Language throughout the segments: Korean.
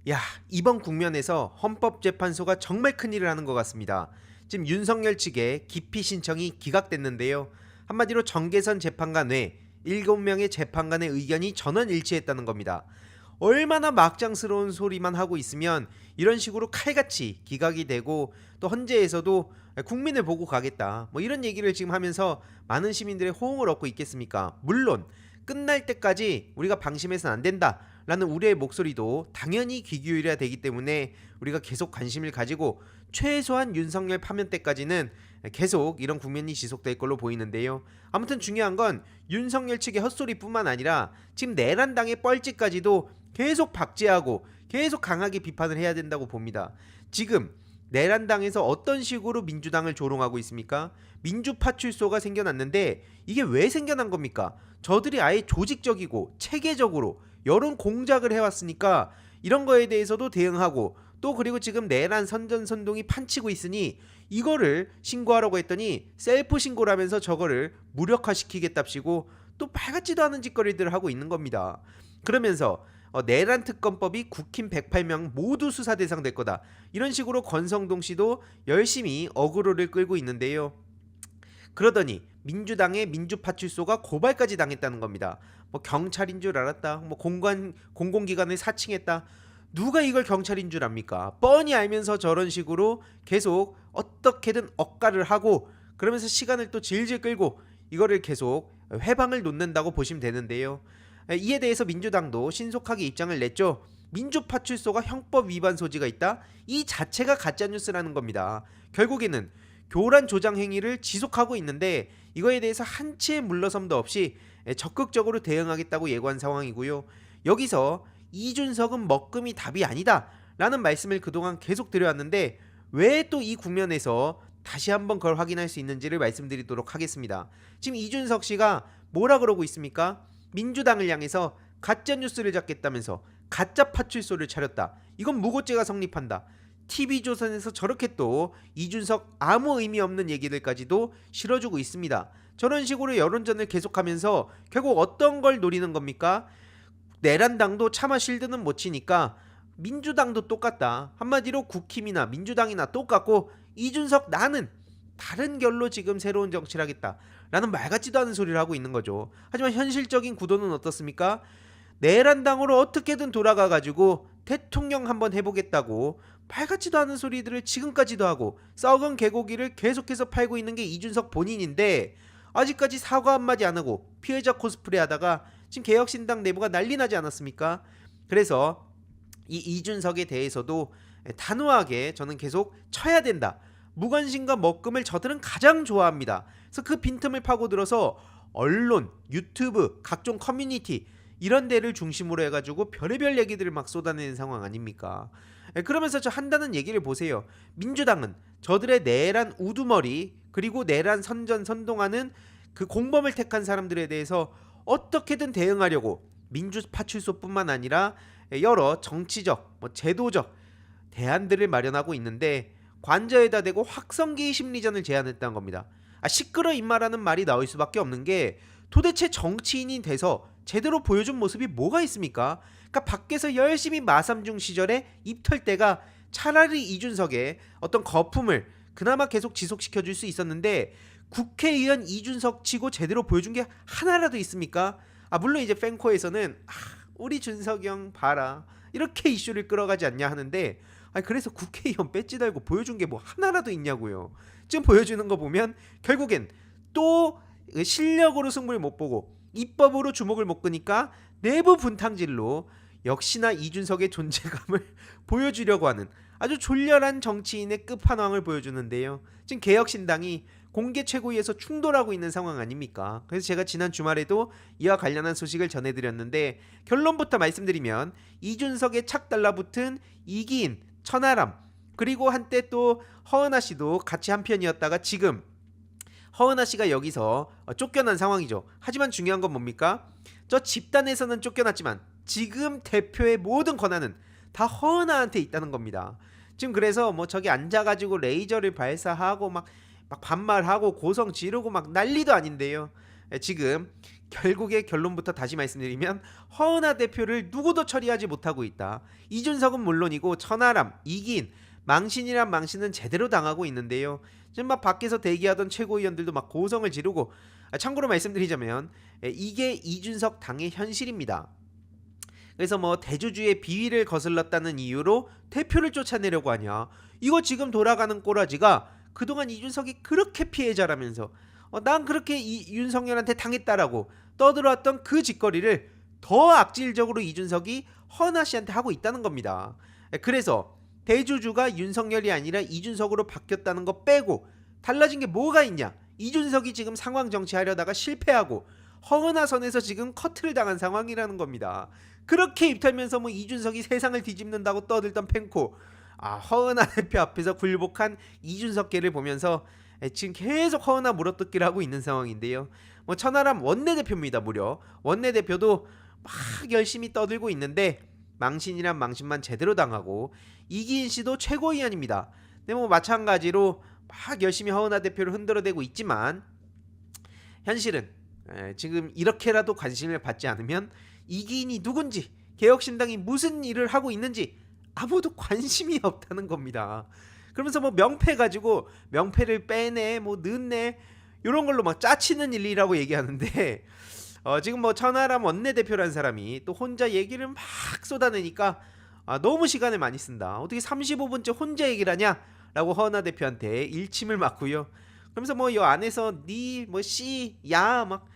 야, 이번 국면에서 헌법재판소가 정말 큰일을 하는 것 같습니다. 지금 윤석열 측의 기피 신청이 기각됐는데요. 한마디로 정계선 재판관 외 7명의 재판관의 의견이 전원 일치했다는 겁니다. 얼마나 막장스러운 소리만 하고 있으면 이런 식으로 칼같이 기각이 되고 또 헌재에서도 국민을 보고 가겠다 뭐 이런 얘기를 지금 하면서 많은 시민들의 호응을 얻고 있겠습니까? 물론 끝날 때까지 우리가 방심해서는 안 된다 라는 우리의 목소리도 당연히 귀 기울여야 되기 때문에 우리가 계속 관심을 가지고 최소한 윤석열 파면 때까지는 계속 이런 국면이 지속될 걸로 보이는데요. 아무튼 중요한 건 윤석열 측의 헛소리뿐만 아니라 지금 내란당의 뻘짓까지도 계속 박제하고 계속 강하게 비판을 해야 된다고 봅니다. 지금 내란당에서 어떤 식으로 민주당을 조롱하고 있습니까? 민주파출소가 생겨났는데 이게 왜 생겨난 겁니까? 저들이 아예 조직적이고 체계적으로 여론 공작을 해왔으니까 이런 거에 대해서도 대응하고 또 그리고 지금 내란 선전선동이 판치고 있으니 이거를 신고하라고 했더니 셀프 신고를 하면서 저거를 무력화시키겠답시고 또 빨갛지도 않은 짓거리들을 하고 있는 겁니다. 그러면서 내란 특검법이 국힘 108명 모두 수사 대상 될 거다. 이런 식으로 권성동 씨도 열심히 어그로를 끌고 있는데요. 그러더니 민주당의 민주파출소가 고발까지 당했다는 겁니다. 뭐 경찰인 줄 알았다. 뭐 공공기관을 사칭했다. 누가 이걸 경찰인 줄 압니까? 뻔히 알면서 저런 식으로 계속 어떻게든 억가를 하고 그러면서 시간을 또 질질 끌고 이거를 계속 회방을 놓는다고 보시면 되는데요. 이에 대해서 민주당도 신속하게 입장을 냈죠. 민주파출소가 형법 위반 소지가 있다? 이 자체가 가짜뉴스라는 겁니다. 결국에는 교란 조장 행위를 지속하고 있는데 이거에 대해서 한치의 물러섬도 없이 적극적으로 대응하겠다고 예고한 상황이고요. 여기서 이준석은 먹금이 답이 아니다 라는 말씀을 그동안 계속 드려왔는데 왜 또 이 국면에서 다시 한번 그걸 확인할 수 있는지를 말씀드리도록 하겠습니다. 지금 이준석 씨가 뭐라 그러고 있습니까? 민주당을 향해서 가짜뉴스를 잡겠다면서 가짜 파출소를 차렸다. 이건 무고죄가 성립한다. TV조선에서 저렇게 또 이준석 아무 의미 없는 얘기들까지도 실어주고 있습니다. 저런 식으로 여론전을 계속하면서 결국 어떤 걸 노리는 겁니까? 내란당도 차마 실드는 못 치니까 민주당도 똑같다. 한마디로 국힘이나 민주당이나 똑같고 이준석 나는 다른 결로 지금 새로운 정치를 하겠다 라는 말 같지도 않은 소리를 하고 있는 거죠. 하지만 현실적인 구도는 어떻습니까? 내란당으로 어떻게든 돌아가가지고 대통령 한번 해보겠다고 말 같지도 않은 소리들을 지금까지도 하고 썩은 개고기를 계속해서 팔고 있는 게 이준석 본인인데 아직까지 사과 한마디 안 하고 피해자 코스프레 하다가 지금 개혁신당 내부가 난리 나지 않았습니까? 그래서 이 이준석에 대해서도 단호하게 저는 계속 쳐야 된다. 무관심과 먹금을 저들은 가장 좋아합니다. 그래서 그 빈틈을 파고들어서 언론, 유튜브, 각종 커뮤니티 이런 데를 중심으로 해가지고 별의별 얘기들을 막 쏟아내는 상황 아닙니까? 그러면서 저 한다는 얘기를 보세요. 민주당은 저들의 내란 우두머리 그리고 내란 선전 선동하는 그 공범을 택한 사람들에 대해서 어떻게든 대응하려고 민주파출소뿐만 아니라 여러 정치적, 제도적 대안들을 마련하고 있는데 관저에다 대고 확성기 심리전을 제안했다는 겁니다. 시끄러 임마라는 말이 나올 수밖에 없는 게 도대체 정치인이 돼서 제대로 보여준 모습이 뭐가 있습니까? 그러니까 밖에서 열심히 마삼중 시절에 입털 때가 차라리 이준석의 어떤 거품을 그나마 계속 지속시켜줄 수 있었는데 국회의원 이준석 치고 제대로 보여준 게 하나라도 있습니까? 물론 이제 팬코에서는 우리 준석이 형 봐라 이렇게 이슈를 끌어가지 않냐 하는데 그래서 국회의원 배지 달고 보여준 게 뭐 하나라도 있냐고요. 지금 보여주는 거 보면 결국엔 또 실력으로 승부를 못 보고 입법으로 주목을 못 끄니까 내부 분탕질로 역시나 이준석의 존재감을 보여주려고 하는 아주 졸렬한 정치인의 끝판왕을 보여주는데요. 지금 개혁신당이 공개 최고위에서 충돌하고 있는 상황 아닙니까? 그래서 제가 지난 주말에도 이와 관련한 소식을 전해드렸는데 결론부터 말씀드리면 이준석의 착 달라붙은 이기인, 천하람 그리고 한때 또 허은하 씨도 같이 한편이었다가 지금 허은하 씨가 여기서 쫓겨난 상황이죠. 하지만 중요한 건 뭡니까? 저 집단에서는 쫓겨났지만 지금 대표의 모든 권한은 다 허은하한테 있다는 겁니다. 지금 그래서 뭐 저기 앉아가지고 레이저를 발사하고 막 반말하고 고성 지르고 막 난리도 아닌데요. 지금 결국에 결론부터 다시 말씀드리면 허은하 대표를 누구도 처리하지 못하고 있다. 이준석은 물론이고 천하람, 이기인, 망신이란 망신은 제대로 당하고 있는데요. 지금 막 밖에서 대기하던 최고위원들도 막 고성을 지르고, 참고로 말씀드리자면 이게 이준석 당의 현실입니다. 그래서 뭐 대주주의 비위를 거슬렀다는 이유로 대표를 쫓아내려고 하냐. 이거 지금 돌아가는 꼬라지가 그동안 이준석이 그렇게 피해자라면서 난 그렇게 윤석열한테 당했다라고 떠들어왔던 그 짓거리를 더 악질적으로 이준석이 허은하 씨한테 하고 있다는 겁니다. 그래서 대주주가 윤석열이 아니라 이준석으로 바뀌었다는 거 빼고 달라진 게 뭐가 있냐. 이준석이 지금 상황 정치하려다가 실패하고 허은하 선에서 지금 커트를 당한 상황이라는 겁니다. 그렇게 입털면서 뭐 이준석이 세상을 뒤집는다고 떠들던 팬코, 허은하 대표 앞에서 굴복한 이준석계를 보면서 지금 계속 허은하 물어뜯기를 하고 있는 상황인데요. 뭐 천하람 원내대표입니다. 무려 원내대표도 막 열심히 떠들고 있는데 망신이란 망신만 제대로 당하고, 이기인 씨도 최고위원입니다. 근데 뭐 마찬가지로 막 열심히 허은하 대표를 흔들어대고 있지만 현실은 지금 이렇게라도 관심을 받지 않으면 이기인이 누군지, 개혁신당이 무슨 일을 하고 있는지 아무도 관심이 없다는 겁니다. 그러면서 뭐 명패 가지고 명패를 빼내 뭐 넣네 이런 걸로 막 짜치는 일이라고 얘기하는데, 지금 뭐 천하람 원내대표라는 사람이 또 혼자 얘기를 막 쏟아내니까 너무 시간을 많이 쓴다. 어떻게 35분째 혼자 얘기를 하냐? 라고 허은하 대표한테 일침을 맞고요. 그러면서 뭐 이 안에서 니 뭐 씨 야 막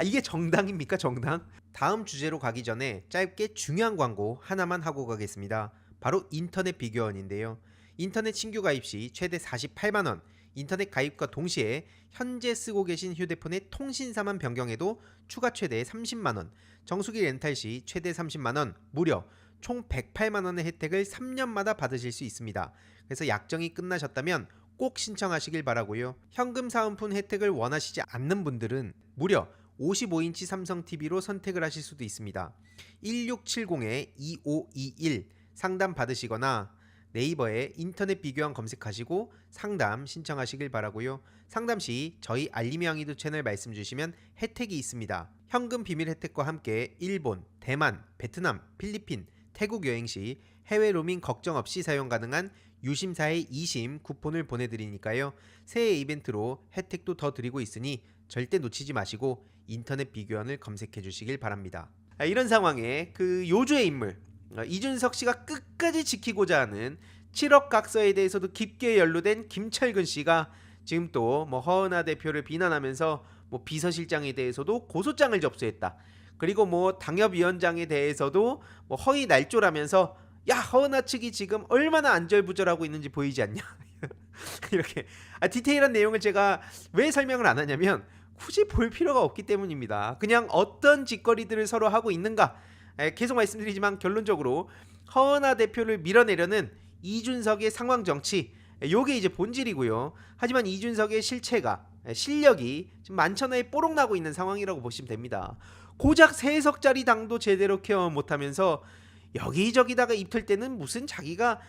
이게 정당입니까, 정당? 다음 주제로 가기 전에 짧게 중요한 광고 하나만 하고 가겠습니다. 바로 인터넷 비교원인데요. 인터넷 신규 가입 시 최대 48만 원, 인터넷 가입과 동시에 현재 쓰고 계신 휴대폰의 통신사만 변경해도 추가 최대 30만 원, 정수기 렌탈 시 최대 30만 원, 무려 총 108만 원의 혜택을 3년마다 받으실 수 있습니다. 그래서 약정이 끝나셨다면 꼭 신청하시길 바라고요. 현금 사은품 혜택을 원하시지 않는 분들은 무려 55인치 삼성 TV로 선택을 하실 수도 있습니다. 1670-2521 상담 받으시거나 네이버에 인터넷 비교원 검색하시고 상담 신청하시길 바라고요. 상담 시 저희 알림이 왕이도 채널 말씀 주시면 혜택이 있습니다. 현금 비밀 혜택과 함께 일본, 대만, 베트남, 필리핀, 태국 여행 시 해외 로밍 걱정 없이 사용 가능한 유심사의 2심 쿠폰을 보내드리니까요. 새해 이벤트로 혜택도 더 드리고 있으니 절대 놓치지 마시고 인터넷 비교원을 검색해 주시길 바랍니다. 이런 상황에 그 요주의 인물 이준석 씨가 끝까지 지키고자 하는 7억 각서에 대해서도 깊게 연루된 김철근 씨가 지금 또 뭐 허은하 대표를 비난하면서 뭐 비서실장에 대해서도 고소장을 접수했다. 그리고 뭐 당협위원장에 대해서도 뭐 허위 날조라면서 야 허은하 측이 지금 얼마나 안절부절하고 있는지 보이지 않냐. 이렇게 디테일한 내용을 제가 왜 설명을 안 하냐면 굳이 볼 필요가 없기 때문입니다. 그냥 어떤 짓거리들을 서로 하고 있는가 계속 말씀드리지만 결론적으로 허은하 대표를 밀어내려는 이준석의 상황 정치, 요게 이제 본질이고요. 하지만 이준석의 실력이 지금 만천하에 뽀록 나고 있는 상황이라고 보시면 됩니다. 고작 3석짜리 당도 제대로 케어 못하면서 여기저기다가 입틀 때는 무슨 자기가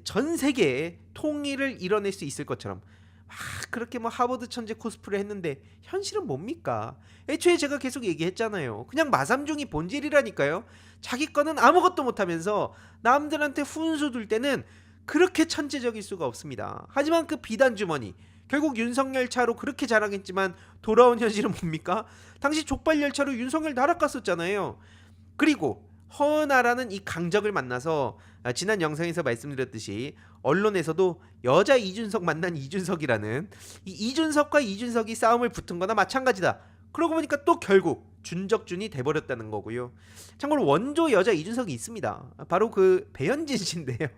전 세계에 통일을 이뤄낼 수 있을 것처럼 막 그렇게 뭐 하버드 천재 코스프레 했는데 현실은 뭡니까? 애초에 제가 계속 얘기했잖아요. 그냥 마삼중이 본질이라니까요. 자기 거는 아무것도 못하면서 남들한테 훈수 둘 때는 그렇게 천재적일 수가 없습니다. 하지만 그 비단 주머니 결국 윤석열 차로 그렇게 자랑했지만 돌아온 현실은 뭡니까? 당시 족발 열차로 윤석열 날아갔었잖아요. 그리고 허은하라는 이 강적을 만나서 지난 영상에서 말씀드렸듯이 언론에서도 여자 이준석 만난 이준석이라는 이 이준석과 이준석이 싸움을 붙은 거나 마찬가지다. 그러고 보니까 또 결국 준적준이 돼버렸다는 거고요. 참고로 원조 여자 이준석이 있습니다. 바로 그 배현진 씨인데요.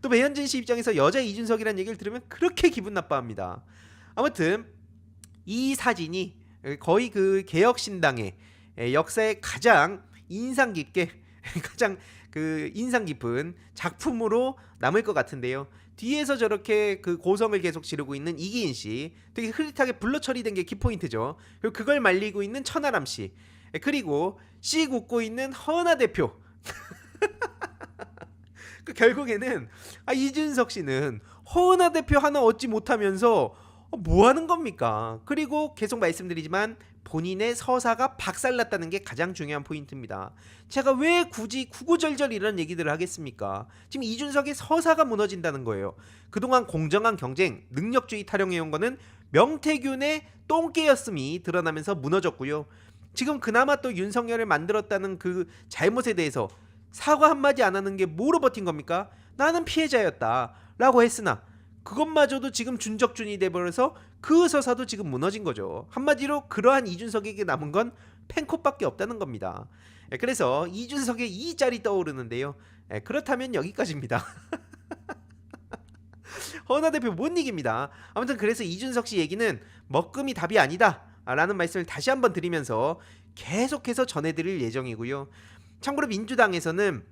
또 배현진 씨 입장에서 여자 이준석이라는 얘기를 들으면 그렇게 기분 나빠합니다. 아무튼 이 사진이 거의 그 개혁신당의 역사에 가장 인상 깊은 작품으로 남을 것 같은데요. 뒤에서 저렇게 그 고성을 계속 지르고 있는 이기인 씨, 되게 흐릿하게 블러 처리된 게 키포인트죠. 그리고 그걸 말리고 있는 천하람 씨, 그리고 씩 웃고 있는 허은하 대표. 결국에는 이준석 씨는 허은하 대표 하나 얻지 못하면서 뭐 하는 겁니까? 그리고 계속 말씀드리지만 본인의 서사가 박살났다는 게 가장 중요한 포인트입니다. 제가 왜 굳이 구구절절 이런 얘기들을 하겠습니까? 지금 이준석의 서사가 무너진다는 거예요. 그동안 공정한 경쟁, 능력주의 타령해온 거는 명태균의 똥개였음이 드러나면서 무너졌고요. 지금 그나마 또 윤석열을 만들었다는 그 잘못에 대해서 사과 한마디 안 하는 게 뭐로 버틴 겁니까? 나는 피해자였다 라고 했으나 그것마저도 지금 준적준이 돼버려서 그 서사도 지금 무너진 거죠. 한마디로 그러한 이준석에게 남은 건 팬콧밖에 없다는 겁니다. 그래서 이준석의 이 짤이 떠오르는데요. 그렇다면 여기까지입니다. 허나 대표 못 이깁니다. 아무튼 그래서 이준석 씨 얘기는 먹금이 답이 아니다 라는 말씀을 다시 한번 드리면서 계속해서 전해드릴 예정이고요. 참고로 민주당에서는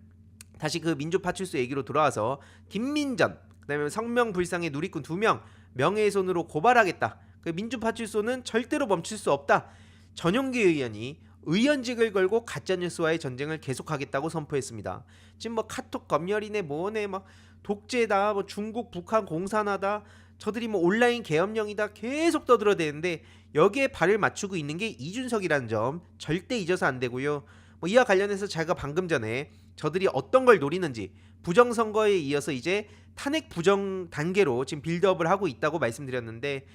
다시 그 민주파출소 얘기로 돌아와서 김민전, 그다음에 성명불상의 누리꾼 2명 명예훼손으로 고발하겠다. 그 민주파출소는 절대로 멈출 수 없다. 전용기 의원이 의원직을 걸고 가짜뉴스와의 전쟁을 계속하겠다고 선포했습니다. 지금 뭐 카톡 검열이네 뭐네 막 독재다, 뭐 중국 북한 공산화다, 저들이 뭐 온라인 계엄령이다 계속 떠들어대는데 여기에 발을 맞추고 있는 게 이준석이라는 점 절대 잊어서 안 되고요. 뭐 이와 관련해서 제가 방금 전에 저들이 어떤 걸 노리는지 부정선거에 이어서 이제 탄핵 부정 단계로 지금 빌드업을 하고 있다고 말씀드렸는데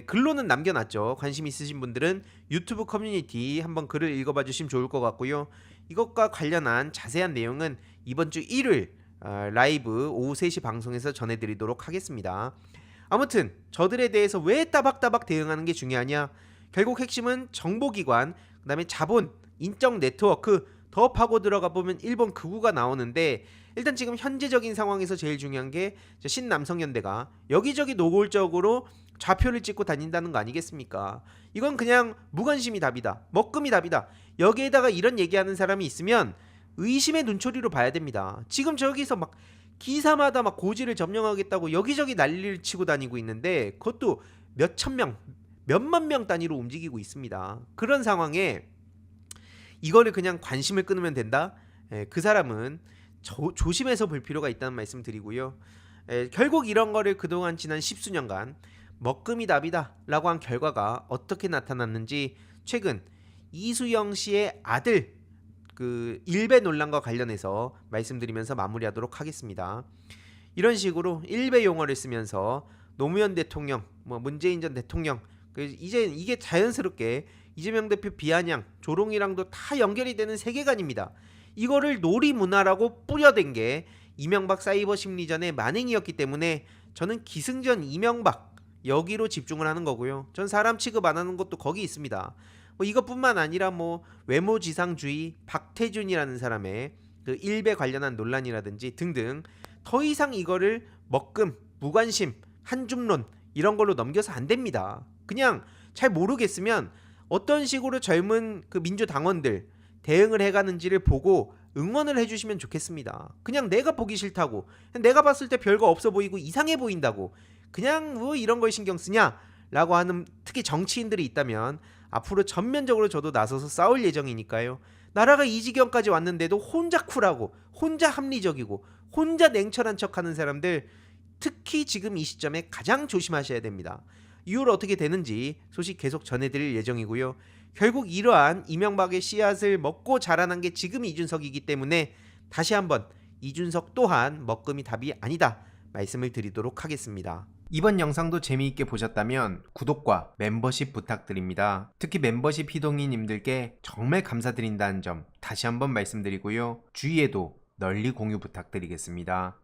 글로는 남겨놨죠. 관심 있으신 분들은 유튜브 커뮤니티 한번 글을 읽어봐 주시면 좋을 것 같고요. 이것과 관련한 자세한 내용은 이번 주 일요일 라이브 오후 3시 방송에서 전해드리도록 하겠습니다. 아무튼 저들에 대해서 왜 따박따박 대응하는 게 중요하냐, 결국 핵심은 정보기관, 그 다음에 자본, 인적 네트워크 더 파고 들어가 보면 일본 극우가 나오는데, 일단 지금 현재적인 상황에서 제일 중요한 게 신남성연대가 여기저기 노골적으로 좌표를 찍고 다닌다는 거 아니겠습니까? 이건 그냥 무관심이 답이다, 먹금이 답이다. 여기에다가 이런 얘기하는 사람이 있으면 의심의 눈초리로 봐야 됩니다. 지금 저기서 막 기사마다 막 고지를 점령하겠다고 여기저기 난리를 치고 다니고 있는데 그것도 몇천 명, 몇만 명 단위로 움직이고 있습니다. 그런 상황에 이거를 그냥 관심을 끊으면 된다? 그 사람은 조심해서 볼 필요가 있다는 말씀 드리고요. 결국 이런 거를 그동안 지난 10수년간 먹금이 답이다 라고 한 결과가 어떻게 나타났는지 최근 이수영 씨의 아들 그 일배 논란과 관련해서 말씀드리면서 마무리하도록 하겠습니다. 이런 식으로 일배 용어를 쓰면서 노무현 대통령, 뭐 문재인 전 대통령, 이제 이게 자연스럽게 이재명 대표 비아냥, 조롱이랑도 다 연결이 되는 세계관입니다. 이거를 놀이문화라고 뿌려댄 게 이명박 사이버 심리전의 만행이었기 때문에 저는 기승전 이명박 여기로 집중을 하는 거고요. 전 사람 취급 안 하는 것도 거기 있습니다. 뭐 이것뿐만 아니라 뭐 외모지상주의, 박태준이라는 사람의 그 일배 관련한 논란이라든지 등등 더 이상 이거를 먹금, 무관심, 한줌론 이런 걸로 넘겨서 안 됩니다. 그냥 잘 모르겠으면 어떤 식으로 젊은 그 민주당원들 대응을 해가는지를 보고 응원을 해주시면 좋겠습니다. 그냥 내가 보기 싫다고, 내가 봤을 때 별거 없어 보이고 이상해 보인다고 그냥 뭐 이런 걸 신경 쓰냐 라고 하는 특히 정치인들이 있다면 앞으로 전면적으로 저도 나서서 싸울 예정이니까요. 나라가 이 지경까지 왔는데도 혼자 쿨하고 혼자 합리적이고 혼자 냉철한 척하는 사람들, 특히 지금 이 시점에 가장 조심하셔야 됩니다. 이후로 어떻게 되는지 소식 계속 전해드릴 예정이고요. 결국 이러한 이명박의 씨앗을 먹고 자라난 게 지금 이준석이기 때문에 다시 한번 이준석 또한 먹금이 답이 아니다 말씀을 드리도록 하겠습니다. 이번 영상도 재미있게 보셨다면 구독과 멤버십 부탁드립니다. 특히 멤버십 희동이님들께 정말 감사드린다는 점 다시 한번 말씀드리고요. 주위에도 널리 공유 부탁드리겠습니다.